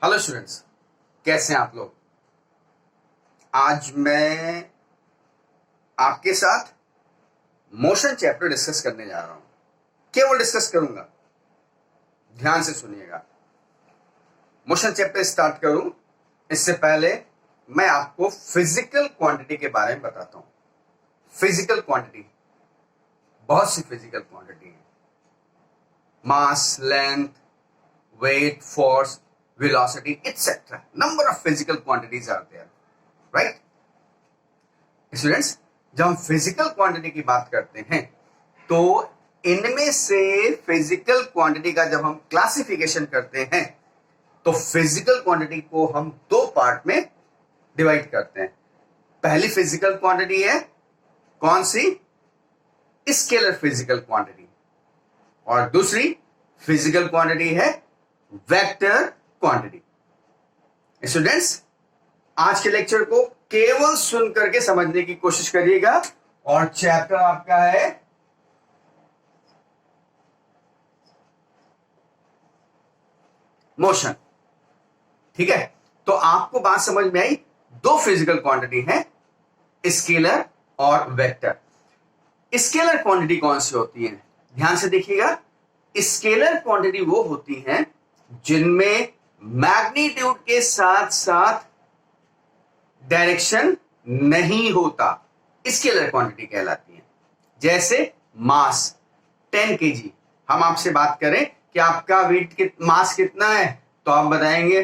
Hello students, कैसे हैं आप लोग। आज मैं आपके साथ मोशन चैप्टर डिस्कस करने जा रहा हूं। केवल डिस्कस करूंगा, ध्यान से सुनिएगा। मोशन चैप्टर स्टार्ट करूं इससे पहले मैं आपको फिजिकल क्वांटिटी के बारे में बताता हूं। फिजिकल क्वांटिटी, बहुत सी फिजिकल क्वांटिटी है। मास, length, weight, force, velocity, etc. Number of physical quantities are there, right? Students, जब हम फिजिकल क्वांटिटी की बात करते हैं तो इनमें से फिजिकल क्वांटिटी का जब हम क्लासिफिकेशन करते हैं तो फिजिकल क्वांटिटी को हम दो पार्ट में डिवाइड करते हैं। पहली फिजिकल क्वांटिटी है कौन सी? Scalar physical quantity. और दूसरी फिजिकल क्वांटिटी है वेक्टर क्वांटिटी। स्टूडेंट्स, आज के लेक्चर को केवल सुन करके समझने की कोशिश करिएगा और चैप्टर आपका है मोशन। ठीक है, तो आपको बात समझ में आई। दो फिजिकल क्वांटिटी है, स्केलर और वेक्टर। स्केलर क्वांटिटी कौन सी होती है? ध्यान से देखिएगा। स्केलर क्वांटिटी वो होती हैं जिनमें मैग्नीट्यूड के साथ साथ डायरेक्शन नहीं होता, स्केलर क्वांटिटी कहलाती है। जैसे मास 10 kg। हम आपसे बात करें कि आपका वेट मास कितना है तो आप बताएंगे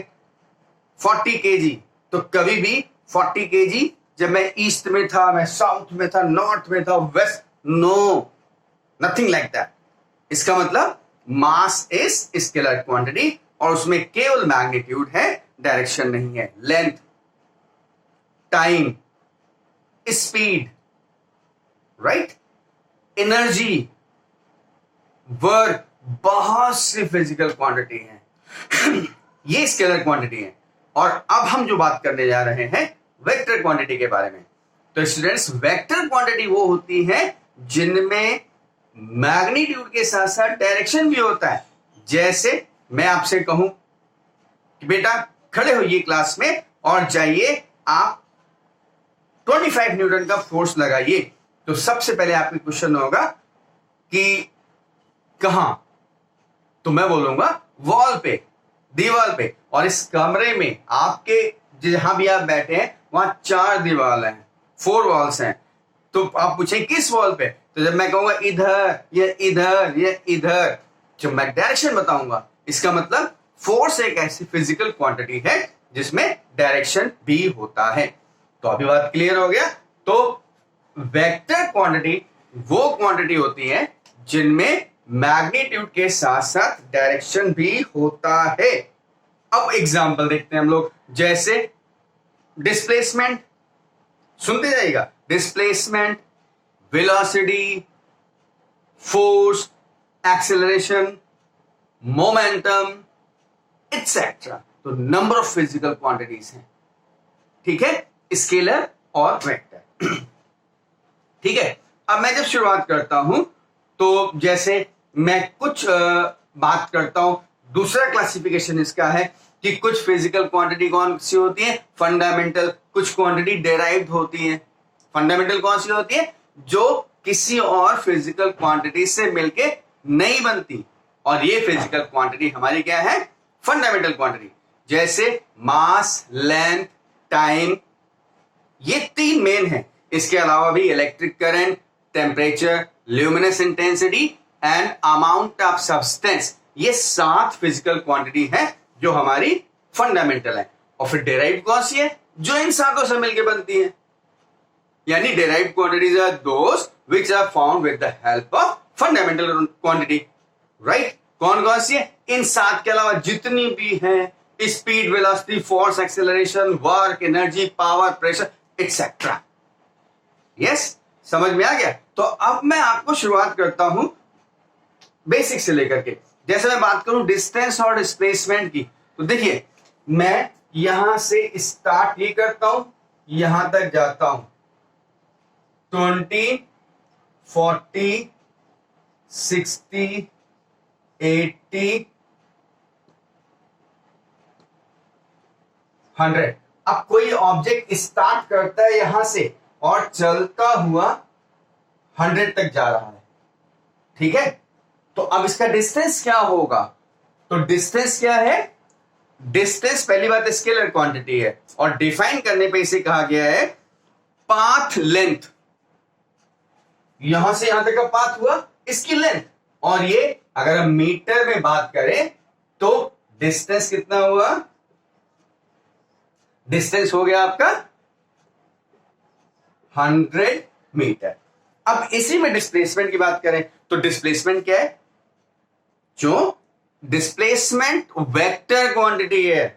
40 kg। तो कभी भी 40 kg जब मैं ईस्ट में था, मैं साउथ में था, नॉर्थ में था, west, no, nothing like that. इसका मतलब मास इज स्केलर क्वांटिटी और उसमें केवल मैग्नीट्यूड है, डायरेक्शन नहीं है। Length, time, speed, right, energy, work, बहुत सी फिजिकल क्वांटिटी है। ये स्केलर क्वांटिटी है। और अब हम जो बात करने जा रहे हैं वेक्टर क्वांटिटी के बारे में। तो स्टूडेंट्स, वेक्टर क्वांटिटी वो होती है जिनमें मैग्नीट्यूड के साथ साथ डायरेक्शन भी होता है। जैसे मैं आपसे कहूं कि बेटा खड़े होइए क्लास में और जाइए आप 25 न्यूटन का फोर्स लगाइए, तो सबसे पहले आपका क्वेश्चन होगा कि कहां? तो मैं बोलूंगा वॉल पे, दीवार पे। और इस कमरे में आपके जहां भी आप बैठे हैं वहां 4 दीवार हैं, 4 वॉल्स हैं। तो आप पूछें किस वॉल पे, तो जब मैं कहूंगा इधर, ये इधर, ये इधर, जब मैं डायरेक्शन बताऊंगा, इसका मतलब फोर्स एक ऐसी फिजिकल क्वांटिटी है जिसमें डायरेक्शन भी होता है। तो अभी बात क्लियर हो गया। तो वेक्टर क्वांटिटी वो क्वांटिटी होती है जिनमें मैग्नीट्यूड के साथ साथ डायरेक्शन भी होता है। अब एग्जांपल देखते हैं हम लोग। जैसे डिस्प्लेसमेंट, सुनते जाइएगा। Displacement, velocity, force, acceleration, momentum, etcetera. तो नंबर ऑफ फिजिकल क्वांटिटीज हैं। ठीक है, स्केलर और वेक्टर। ठीक है, अब मैं जब शुरुआत करता हूं तो जैसे मैं कुछ बात करता हूं। दूसरा क्लासिफिकेशन इसका है कि कुछ फिजिकल क्वांटिटी कौन सी होती है? फंडामेंटल। कुछ क्वांटिटी डेराइव्ड होती है। फंडामेंटल कौन सी होती है? जो किसी और फिजिकल क्वांटिटी से मिलके नहीं बनती। और ये फिजिकल क्वांटिटी हमारी क्या है? Fundamental quantity. जैसे मास, लेंथ, टाइम, ये 3 मेन है। इसके अलावा भी electric current, temperature, luminous intensity and amount of substance, ये 7 फिजिकल क्वांटिटी है जो हमारी फंडामेंटल है। और फिर डेराइव्ड कौन सी है? जो इन सातों से मिलकर बनती है। यानी derived quantities are those which are found with the help of fundamental quantity, right. कौन कौन सी है? इन 7 के अलावा जितनी भी है, speed, velocity, force, acceleration, work, energy, power, pressure, etcetera. Yes, समझ में आ गया। तो अब मैं आपको शुरुआत करता हूं बेसिक से लेकर के। जैसे मैं बात करूं डिस्टेंस और डिस्प्लेसमेंट की, तो देखिए मैं यहां से स्टार्ट ये करता हूं, यहां तक जाता हूं 20, 40, 60, 80, 100। अब कोई ऑब्जेक्ट स्टार्ट करता है यहां से और चलता हुआ 100 तक जा रहा है, ठीक है। तो अब इसका डिस्टेंस क्या होगा? तो डिस्टेंस क्या है? डिस्टेंस पहली बात स्केलर क्वांटिटी है और डिफाइन करने पे इसे कहा गया है पाथ लेंथ। यहां से यहां तक का पाथ हुआ इसकी लेंथ, और ये अगर हम मीटर में बात करें तो डिस्टेंस कितना हुआ? डिस्टेंस हो गया आपका 100 मीटर। अब इसी में डिस्प्लेसमेंट की बात करें तो डिस्प्लेसमेंट क्या है? जो डिस्प्लेसमेंट वेक्टर क्वांटिटी है,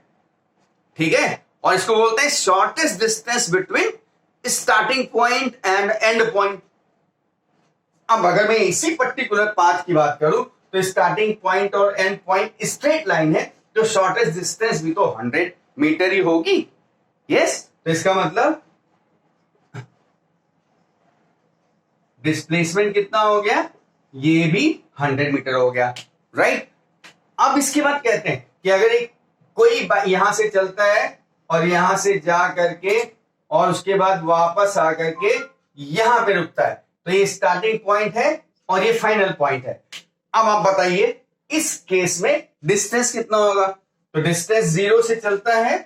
ठीक है, और इसको बोलते हैं shortest distance between starting point and and point. अब अगर मैं इसी पर्टिकुलर पाथ की बात करूं तो स्टार्टिंग पॉइंट और एंड पॉइंट स्ट्रेट लाइन है, तो शॉर्टेस्ट डिस्टेंस भी तो 100 मीटर ही होगी। यस, तो इसका मतलब डिस्प्लेसमेंट कितना हो गया? ये भी 100 मीटर हो गया, राइट। अब इसके बाद कहते हैं कि अगर एक कोई यहां से चलता है और यहां से जा करके और उसके बाद वापस आ करके यहां पे रुकता है, तो ये स्टार्टिंग पॉइंट है और ये फाइनल पॉइंट है। अब आप बताइए इस केस में डिस्टेंस कितना होगा? तो डिस्टेंस 0 से चलता है,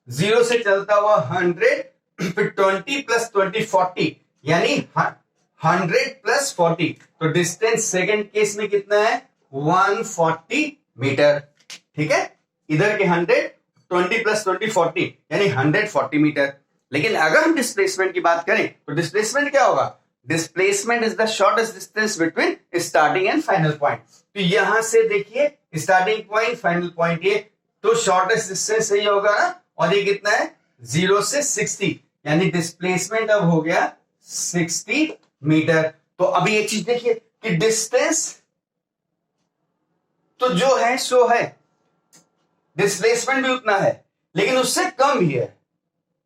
0 से चलता हुआ 100, फिर 20 + 20 40, यानी 100 + 40, तो डिस्टेंस सेकंड केस में कितना है? 140 मीटर, ठीक है। इधर के 100, 20 + 20 40, यानी 140 मीटर। लेकिन अगर हम डिस्प्लेसमेंट की बात करें तो डिस्प्लेसमेंट क्या होगा? Displacement is the shortest distance between starting and final point. तो यहां से देखिए स्टार्टिंग पॉइंट फाइनल पॉइंट, ये तो शॉर्टेस्ट डिस्टेंस सही होगा ना, और ये कितना है? 0 से 60, यानी डिस्प्लेसमेंट अब हो गया 60 मीटर। तो अभी एक चीज देखिए कि डिस्टेंस तो जो है सो है, डिस्प्लेसमेंट भी उतना है, लेकिन उससे कम भी है।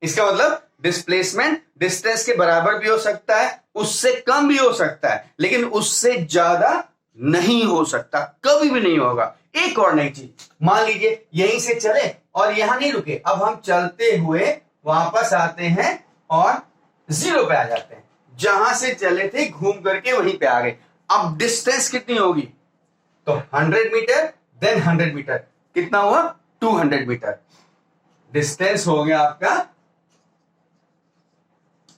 इसका मतलब डिस्प्लेसमेंट डिस्टेंस के बराबर भी हो सकता है, उससे कम भी हो सकता है, लेकिन उससे ज्यादा नहीं हो सकता, कभी भी नहीं होगा। एक और नई चीज, मान लीजिए यहीं से चले और यहां नहीं रुके, अब हम चलते हुए वापस आते हैं और 0 पे आ जाते हैं। जहां से चले थे घूम करके वहीं पे आ गए। अब डिस्टेंस कितनी होगी? तो 100 मीटर, देन 100 मीटर, कितना हुआ? 200 मीटर। डिस्टेंस हो गया आपका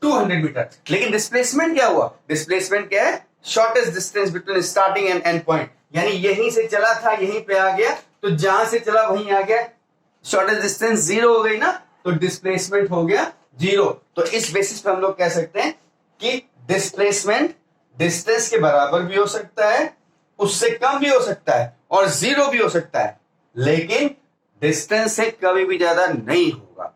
200 मीटर। लेकिन डिस्प्लेसमेंट क्या हुआ? डिस्प्लेसमेंट क्या है? Shortest distance between starting and and point, यानी यहीं से चला था यहीं पे आ गया, तो जहां से चला वहीं आ गया, शॉर्टेस्ट डिस्टेंस 0 हो गई ना, तो डिस्प्लेसमेंट हो गया 0। तो इस बेसिस पे हम लोग कह सकते हैं कि डिस्प्लेसमेंट डिस्टेंस के बराबर भी हो सकता है, उससे कम भी हो सकता है, और 0 भी हो सकता है, लेकिन डिस्टेंस से कभी भी ज्यादा नहीं होगा,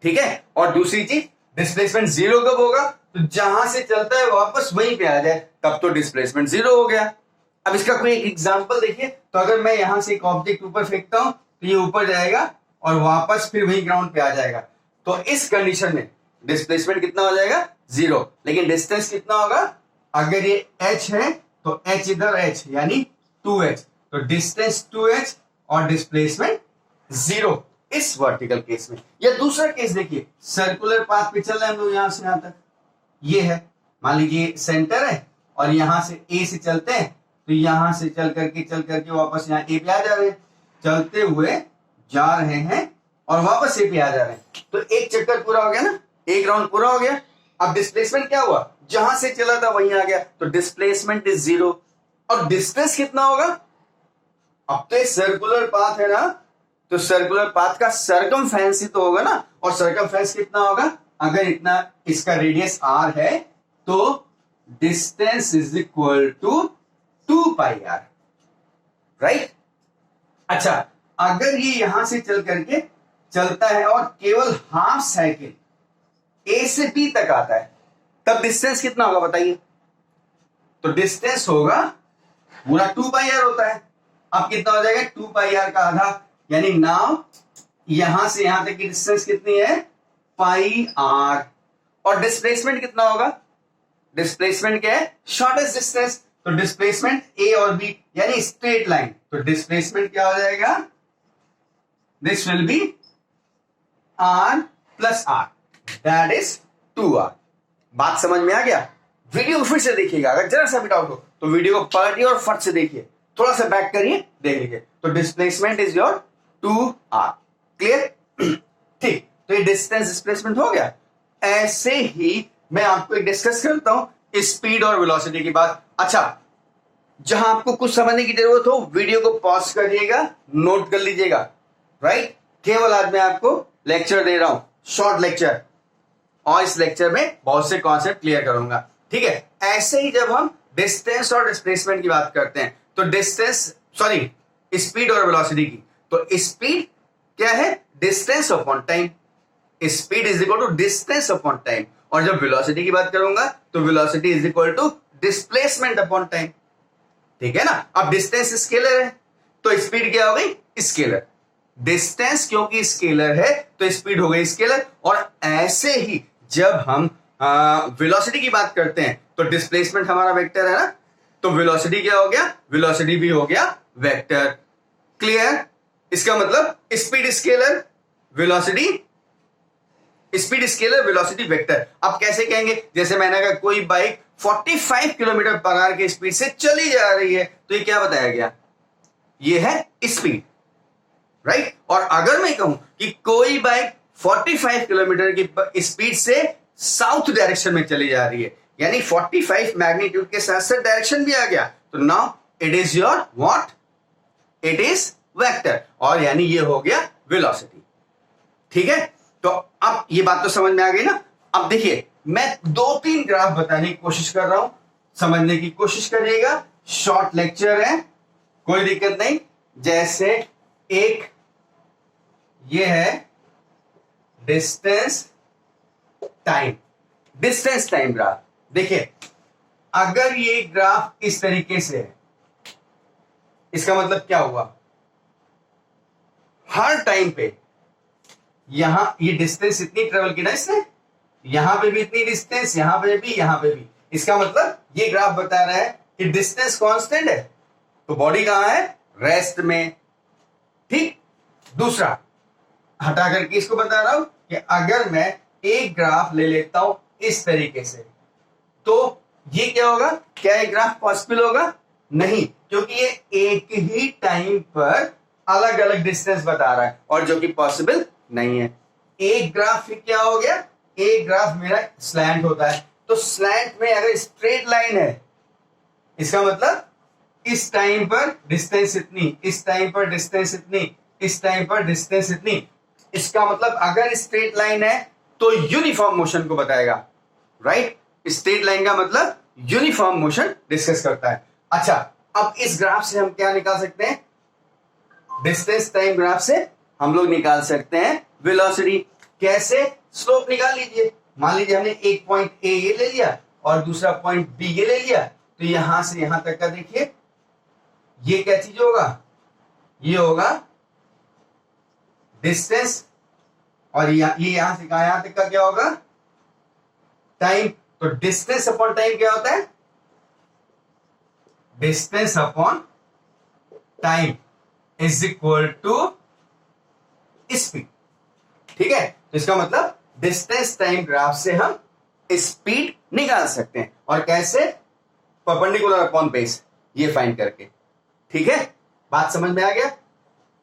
ठीक है। और दूसरी चीज, डिस्प्लेसमेंट 0 कब होगा? तो जहां से चलता है वापस वहीं पे आ जाए, तब तो डिस्प्लेसमेंट 0 हो गया। अब इसका कोई एग्जांपल देखिए, तो अगर मैं यहां से एक ऑब्जेक्ट ऊपर फेंकता हूं तो ये ऊपर जाएगा और वापस फिर वही ग्राउंड पे आ जाएगा, तो इस कंडीशन में डिस्प्लेसमेंट कितना हो जाएगा? 0। लेकिन डिस्टेंस कितना होगा? अगर ये h है तो h इधर h, यानी 2h, तो डिस्टेंस 2h और डिस्प्लेसमेंट 0 इस वर्टिकल केस में। या दूसरा केस देखिए, सर्कुलर पाथ पे चल रहे हैं हम लोग यहां से यहां तक, ये है, मान लीजिए सेंटर है और यहां से ए से चलते हैं, तो यहां से चल करके वापस यहां ए पे आ जा रहे हैं, चलते हुए जा रहे हैं और वापस ए पे आ जा रहे हैं, तो एक चक्कर पूरा हो गया ना, एक राउंड पूरा हो गया। अब डिस्प्लेसमेंट क्या हुआ? जहां से चला था वहीं आ गया, तो डिस्प्लेसमेंट इज 0। और डिस्टेंस कितना होगा? अब तो सर्कुलर पाथ है ना, तो सर्कुलर पाथ का सर्कमफेरेंस ही तो होगा ना, और सर्कमफेरेंस कितना होगा? अगर इतना इसका रेडियस r है तो distance is equal to 2πr, right. अच्छा, अगर ये यहां से चल करके चलता है और केवल हाफ साइकिल a से b तक आता है, तब डिस्टेंस कितना होगा बताइए? तो डिस्टेंस होगा पूरा 2πr होता है। अब कितना हो जाएगा? 2πr का आधा, यानी नाउ यहां से यहां तक की डिस्टेंस कितनी है? πr। और डिस्प्लेसमेंट कितना होगा? डिस्प्लेसमेंट क्या है? शॉर्टेस्ट डिस्टेंस, तो डिस्प्लेसमेंट a और b, यानी स्ट्रेट लाइन, तो डिस्प्लेसमेंट क्या हो जाएगा? This will be r plus r, that is 2r। बात समझ में आ गया? वीडियो को फिर से देखिएगा, अगर जरा सा भी डाउट हो तो वीडियो को पलटिए और फट से देखिए, थोड़ा सा बैक करिए, देख लीजिए। तो displacement is your 2r। Clear? ठीक, तो ये डिस्टेंस डिस्प्लेसमेंट हो गया। ऐसे ही मैं आपको एक डिस्कस करता हूं स्पीड और वेलोसिटी की बात। अच्छा, जहां आपको कुछ समझने की जरूरत हो वीडियो को पॉज करिएगा, नोट कर लीजिएगा, राइट? केवल आज मैं आपको लेक्चर दे रहा हूं, शॉर्ट लेक्चर, और इस लेक्चर में बहुत से कॉन्सेप्ट क्लियर करूंगा, ठीक है? ऐसे ही जब हम डिस्टेंस और डिस्प्लेसमेंट की बात करते हैं तो स्पीड और वेलोसिटी की, तो स्पीड क्या है? Distance upon time. Speed is equal to distance upon time. और जब वेलोसिटी की बात करूंगा तो velocity is equal to displacement upon time, ठीक है ना? अब डिस्टेंस स्केलर है तो स्पीड क्या हो गई? स्केलर। डिस्टेंस क्योंकि स्केलर है तो स्पीड हो गई स्केलर। और ऐसे ही जब हम वेलोसिटी की बात करते हैं तो डिस्प्लेसमेंट हमारा वेक्टर है ना, तो वेलोसिटी क्या हो गया? वेलोसिटी भी हो गया वेक्टर। क्लियर? इसका मतलब speed scalar, velocity, speed scalar, velocity vector. अब कैसे कहेंगे? जैसे मैंने कहा कोई बाइक 45 किलोमीटर पर आवर की स्पीड से चली जा रही है, तो ये क्या बताया गया? ये है स्पीड, राइट? और अगर मैं कहूं कि कोई बाइक 45 किलोमीटर की स्पीड से साउथ डायरेक्शन में चली जा रही है, यानी 45 मैग्नीट्यूड के साथ साथ डायरेक्शन भी आ गया, तो now it is your what? It is vector. और यानी ये हो गया वेलोसिटी, ठीक है? तो अब ये बात तो समझ में आ गई ना? अब देखिए, मैं 2-3 ग्राफ बताने की कोशिश कर रहा हूं, समझने की कोशिश करिएगा। शॉर्ट लेक्चर है, कोई दिक्कत नहीं। जैसे एक ये है डिस्टेंस टाइम ग्राफ। देखिए, अगर ये ग्राफ इस तरीके से है, इसका मतलब क्या हुआ? हर टाइम पे यहां ये डिस्टेंस इतनी ट्रेवल की ना इसने, यहां पे भी इतनी डिस्टेंस, यहां पे भी, यहां पे भी। इसका मतलब ये ग्राफ बता रहा है कि डिस्टेंस कांस्टेंट है, तो बॉडी कहां है? रेस्ट में, ठीक? दूसरा, हटा करके इसको बता रहा हूं कि अगर मैं एक ग्राफ ले लेता हूं इस तरीके से, तो ये क्या होगा? क्या ये ग्राफ पॉसिबल होगा? नहीं, क्योंकि ये एक ही टाइम पर अलग अलग डिस्टेंस बता रहा है, और जो कि पॉसिबल नहीं है। एक ग्राफ फिर क्या हो गया? एक ग्राफ मेरा स्लैंट होता है, तो स्लैंट में अगर स्ट्रेट लाइन है, इसका मतलब इस टाइम पर डिस्टेंस इतनी, इस टाइम पर डिस्टेंस इतनी, इस टाइम पर डिस्टेंस इतनी। इसका मतलब अगर स्ट्रेट लाइन है तो यूनिफॉर्म मोशन को बताएगा, राइट? स्ट्रेट लाइन का मतलब यूनिफॉर्म मोशन डिस्कस करता है। अच्छा, अब इस ग्राफ से हम क्या निकाल सकते हैं? डिस्टेंस टाइम ग्राफ से हम लोग निकाल सकते हैं वेलोसिटी। कैसे? स्लोप निकाल लीजिए। मान लीजिए हमने एक पॉइंट ए ये ले लिया और दूसरा पॉइंट बी ये ले लिया, तो यहां से यहां तक का देखिए, ये क्या चीज होगा? ये होगा डिस्टेंस, और ये यहां से कहां, यहां तक का क्या होगा? टाइम। तो डिस्टेंस अपॉन टाइम क्या होता है? Distance upon time is equal to speed, ठीक है? तो इसका मतलब डिस्टेंस टाइम ग्राफ से हम स्पीड निकाल सकते हैं। और कैसे? परपेंडिकुलर अपॉन बेस, ये फाइंड करके, ठीक है? बात समझ में आ गया?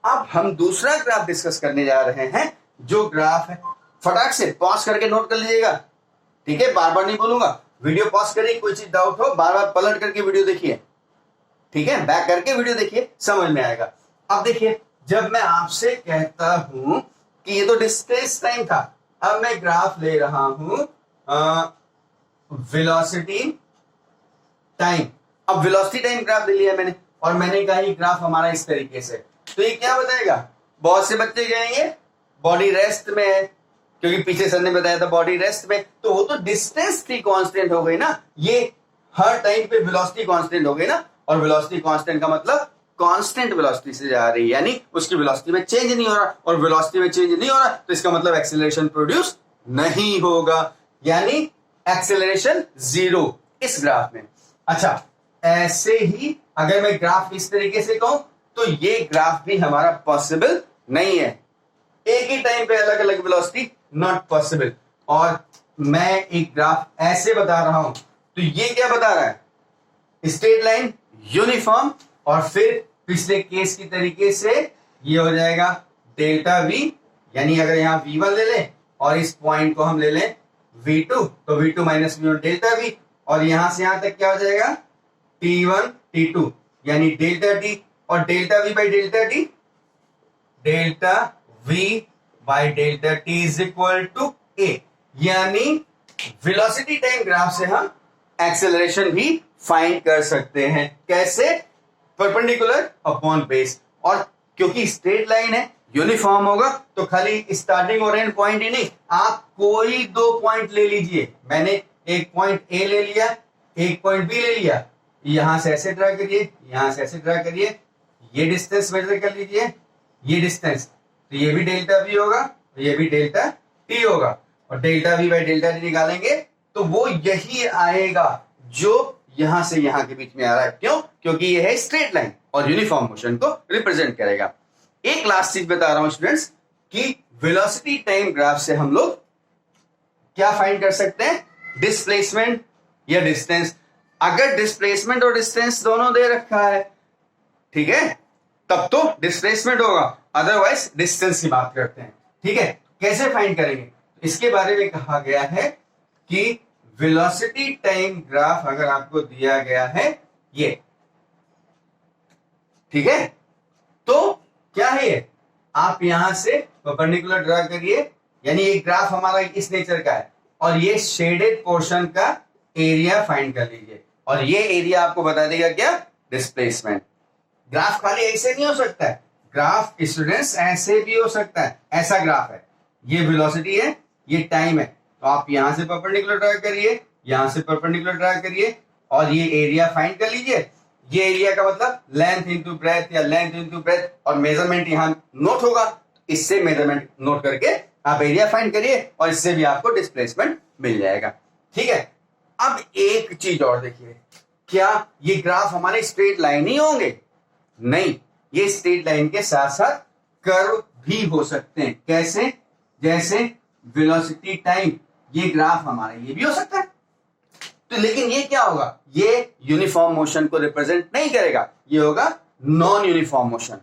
अब हम दूसरा ग्राफ डिस्कस करने जा रहे हैं, जो ग्राफ है, फटाक से पॉज करके नोट कर लीजिएगा, ठीक है? बार बार नहीं बोलूंगा, वीडियो पॉज करिए, कोई चीज डाउट हो बार बार पलट करके वीडियो देखिए, ठीक है? बैक करके वीडियो देखिए, समझ में आएगा। अब देखिए, जब मैं आपसे कहता हूं कि ये तो डिस्टेंस टाइम था, अब मैं ग्राफ ले रहा हूं वेलोसिटी टाइम। अब वेलोसिटी टाइम ग्राफ ले लिया मैंने, और मैंने कहा ये ग्राफ हमारा इस तरीके से, तो ये क्या बताएगा? बहुत से बच्चे कहेंगे बॉडी रेस्ट में है, क्योंकि पीछे सर ने बताया था बॉडी रेस्ट में, तो वो तो डिस्टेंस थी कांस्टेंट हो गई ना, ये हर टाइम पे वेलोसिटी कांस्टेंट हो गई ना। और वेलोसिटी कांस्टेंट का मतलब कांस्टेंट वेलोसिटी से जा रही है, यानी उसकी वेलोसिटी में चेंज नहीं हो रहा, और वेलोसिटी में चेंज नहीं हो रहा तो इसका मतलब एक्सेलरेशन प्रोड्यूस नहीं होगा, यानी एक्सेलरेशन जीरो इस ग्राफ में। अच्छा, ऐसे ही अगर मैं ग्राफ इस तरीके से कहूं तो ये ग्राफ भी हमारा पॉसिबल नहीं है। एक एक ही टाइम पे अलग अलग वेलोसिटी नॉट पॉसिबल। और मैं एक ग्राफ ऐसे बता रहा हूं तो ये क्या बता रहा है, स्ट्रेट लाइन यूनिफॉर्म, और फिर पिछले केस की तरीके से ये हो जाएगा डेल्टा वी, यानी अगर यहां V1 ले लें और इस पॉइंट को हम ले लें V2, तो V2 minus V1 delta we, और यहां से यहां तक क्या हो जाएगा T1 T2 यानी डेल्टा T, और delta V by delta T, delta V by delta T is equal to A, यानी वेलोसिटी टाइम ग्राफ से हम एक्सेलरेशन भी फाइंड कर सकते हैं। कैसे? परपेंडिकुलर अपॉन बेस, और क्योंकि स्ट्रेट लाइन है यूनिफॉर्म होगा तो खाली स्टार्टिंग और एंड पॉइंट ही नहीं, आप कोई दो पॉइंट ले लीजिए। मैंने एक पॉइंट ए ले लिया, एक पॉइंट बी ले लिया, यहां से ऐसे ड्रा करिए, यहां से ऐसे ड्रा करिए, ये डिस्टेंस मेजर कर लीजिए, ये डिस्टेंस, तो ये भी डेल्टा वी होगा, तो ये भी डेल्टा टी होगा, और delta we by delta T निकालेंगे तो वो यही आएगा जो यहां से यहां के बीच में आ रहा है। क्यों? क्योंकि ये है स्ट्रेट लाइन और यूनिफॉर्म मोशन को रिप्रेजेंट करेगा। एक लास्ट चीज बता रहा हूं स्टूडेंट्स कि वेलोसिटी टाइम ग्राफ से हम लोग क्या फाइंड कर सकते हैं, डिस्प्लेसमेंट या डिस्टेंस। अगर डिस्प्लेसमेंट और डिस्टेंस दोनों दे रखा है, ठीक है, तब तो डिस्प्लेसमेंट होगा, अदरवाइज डिस्टेंस की बात करते हैं। ठीक है, कैसे फाइंड करेंगे? इसके बारे में कहा गया है कि वेलोसिटी टाइम ग्राफ अगर आपको दिया गया है ये, ठीक है, तो क्या है ये, आप यहां से परपेंडिकुलर ड्रा करिए, यानी एक ग्राफ हमारा इस नेचर का है, और ये शेडेड पोर्शन का एरिया फाइंड कर लीजिए, और ये एरिया आपको बता देगा क्या, डिस्प्लेसमेंट। ग्राफ खाली ऐसे नहीं हो सकता है, ग्राफ स्टूडेंट्स ऐसे भी हो सकता है। ऐसा ग्राफ है, ये वेलोसिटी है, ये टाइम है, तो आप यहां से परपेंडिकुलर ड्रा करिए, यहां से परपेंडिकुलर ड्रा करिए, और ये एरिया फाइंड कर लीजिए। ये एरिया का मतलब लेंथ इंटू ब्रेथ या लेंथ इंटू ब्रेथ, और मेजरमेंट यहां नोट होगा, इससे मेजरमेंट नोट करके आप एरिया फाइंड करिए, और इससे भी आपको डिस्प्लेसमेंट मिल जाएगा। ठीक है, अब एक चीज और देखिए, क्या ये ग्राफ हमारे स्ट्रेट लाइन ही होंगे? नहीं, ये स्ट्रेट लाइन के साथ साथ कर्व भी हो सकते हैं। कैसे? जैसे वेलोसिटी टाइम, ये ग्राफ हमारा ये भी हो सकता है, तो लेकिन ये क्या होगा, ये यूनिफॉर्म मोशन को रिप्रेजेंट नहीं करेगा, ये होगा नॉन यूनिफॉर्म मोशन।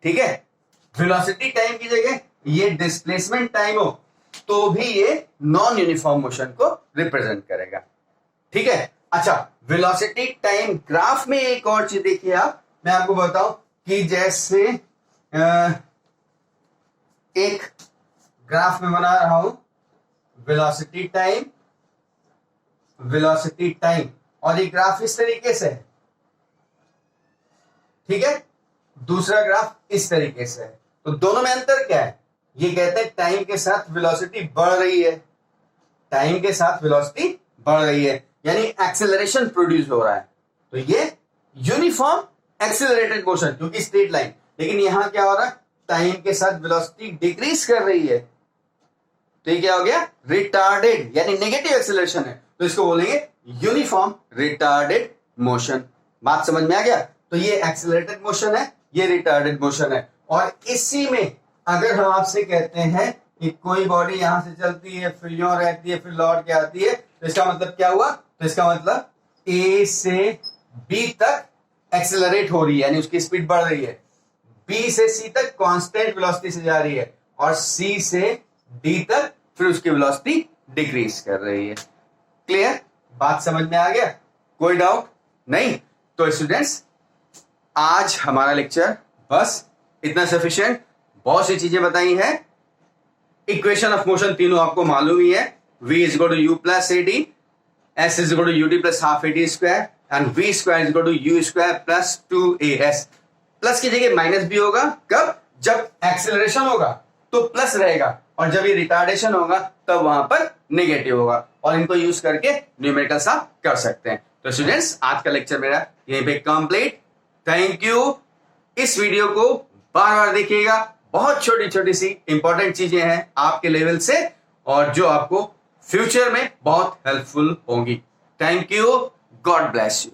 ठीक है, वेलोसिटी टाइम की जगह ये डिस्प्लेसमेंट टाइम हो तो भी ये नॉन यूनिफॉर्म मोशन को रिप्रेजेंट करेगा। ठीक है, अच्छा, वेलोसिटी टाइम ग्राफ में एक और चीज देखिए आप, मैं आपको बताऊं कि जैसे एक ग्राफ में बना रहा हूं वेलोसिटी टाइम, और ये ग्राफ इस तरीके से है, ठीक है, दूसरा ग्राफ इस तरीके से है, तो दोनों में अंतर क्या है? ये कहते हैं टाइम के साथ वेलोसिटी बढ़ रही है, टाइम के साथ वेलोसिटी बढ़ रही है, यानी एक्सेलरेशन प्रोड्यूस हो रहा है, तो ये यूनिफॉर्म एक्सेलरेटेड मोशन, क्योंकि स्ट्रेट लाइन। लेकिन यहां क्या हो रहा है, टाइम के साथ वेलोसिटी डिक्रीज कर रही है, तो ये क्या हो गया, रिटार्डेड, यानी नेगेटिव एक्सेलरेशन है, तो इसको बोलेंगे यूनिफॉर्म रिटार्डेड मोशन। बात समझ में आ गया? तो ये एक्सेलरेटेड मोशन है, ये रिटार्डेड मोशन है, और इसी में अगर हम आपसे कहते हैं कि कोई बॉडी यहां से चलती है, फिर यूं रहती है, फिर लौट के आती है, तो इसका मतलब क्या हुआ? तो इसका मतलब ए से बी तक एक्सेलरेट हो रही है, यानी उसकी स्पीड बढ़ रही है, बी से सी तक कांस्टेंट वेलोसिटी से जा रही है, और सी से डी तक फिर उसकी वेलोसिटी डिक्रीज कर रही है। क्लियर? बात समझ में आ गया? कोई डाउट नहीं? तो स्टूडेंट्स, आज हमारा लेक्चर बस इतना सफिशिएंट, बहुत सी चीजें बताई हैं। इक्वेशन ऑफ मोशन तीनों आपको मालूम ही है, v is equal to u plus ad, s is equal to ut plus half ad square, and v square is equal to u square plus 2as। Plus की जगह माइनस भी होगा, कब? जब एक्सेलरेशन होगा तो प्लस रहेगा, और जब ये रिटार्डेशन होगा तब वहां पर नेगेटिव होगा, और इनको यूज करके न्यूमेरिकल्स आप कर सकते हैं। तो स्टूडेंट्स, आज का लेक्चर मेरा यहीं पे कंप्लीट। Thank you. इस वीडियो को बार बार देखिएगा, बहुत छोटी छोटी सी इंपॉर्टेंट चीजें हैं आपके लेवल से, और जो आपको फ्यूचर में बहुत हेल्पफुल होंगी। Thank you, God bless you.